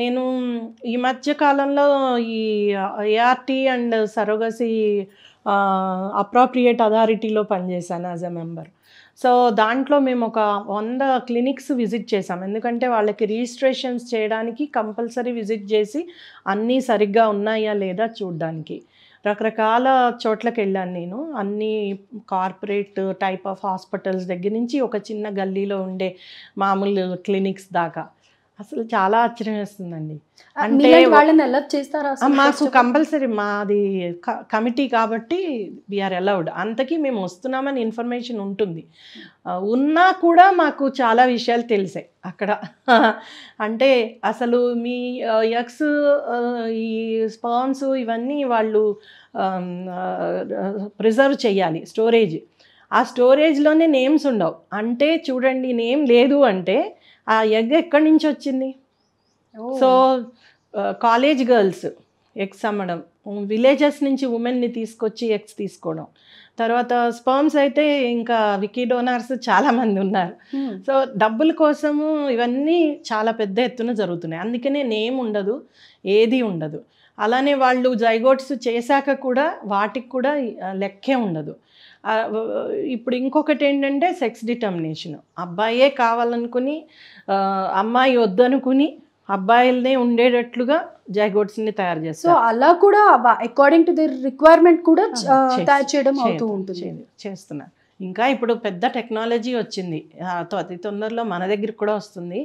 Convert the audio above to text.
నేను ఈ మధ్య కాలంలో ఈ ఏఆర్టీ అండ్ సరోగసీ అప్రాప్రియేట్ అథారిటీలో పనిచేశాను యాజ్ ఎ మెంబర్. సో దాంట్లో మేము ఒక 100 క్లినిక్స్ విజిట్ చేసాం. ఎందుకంటే వాళ్ళకి రిజిస్ట్రేషన్స్ చేయడానికి కంపల్సరీ విజిట్ చేసి అన్నీ సరిగ్గా ఉన్నాయా లేదా చూడడానికి. రకరకాల చోట్లకి వెళ్ళాను నేను. అన్ని కార్పొరేట్ టైప్ ఆఫ్ హాస్పిటల్స్ దగ్గర నుంచి ఒక చిన్న గల్లీలో ఉండే మామూలు క్లినిక్స్ దాకా. అసలు చాలా ఆశ్చర్యం వేస్తుందండి. అంటే వాళ్ళని అలర్ట్ చేస్తారా? మాకు కంపల్సరీ మాది కమిటీ కాబట్టి వీఆర్ అలౌడ్. అంతకీ మేము వస్తున్నామని ఇన్ఫర్మేషన్ ఉంటుంది. ఉన్నా కూడా మాకు చాలా విషయాలు తెలిసాయి అక్కడ. అంటే అసలు మీ ఎగ్స్ ఈ స్పర్మ్స్ ఇవన్నీ వాళ్ళు ప్రిజర్వ్ చేయాలి, స్టోరేజ్. ఆ స్టోరేజ్లోనే నేమ్స్ ఉండవు. అంటే చూడండి, నేమ్ లేదు అంటే ఆ ఎగ్ ఎక్కడి నుంచి వచ్చింది? సో కాలేజ్ గర్ల్స్ ఎగ్స్ అమ్మడం, విలేజెస్ నుంచి ఉమెన్ని తీసుకొచ్చి ఎగ్స్ తీసుకోవడం, తర్వాత స్పర్మ్స్ అయితే ఇంకా వికీ డోనార్స్ చాలామంది ఉన్నారు. సో డబ్బుల కోసము ఇవన్నీ చాలా పెద్ద ఎత్తున జరుగుతున్నాయి. అందుకనే నేమ్ ఉండదు, ఏది ఉండదు. అలానే వాళ్ళు జైగోట్స్ చేశాక కూడా వాటికి కూడా లెక్కే ఉండదు. ఇప్పుడు ఇంకొకటి ఏంటంటే సెక్స్ డిటర్మినేషన్. అబ్బాయే కావాలనుకుని అమ్మాయి వద్దనుకుని అబ్బాయిలనే ఉండేటట్లుగా జైగోట్స్ని తయారు చేస్తారు. సో అలా కూడా అకార్డింగ్ టు ది రిక్వైర్మెంట్ కూడా తయారు చేయడం అవుతూ ఉంటుంది, చేస్తున్నారు. ఇంకా ఇప్పుడు పెద్ద టెక్నాలజీ వచ్చింది, అతి తొందరలో మన దగ్గరికి కూడా వస్తుంది.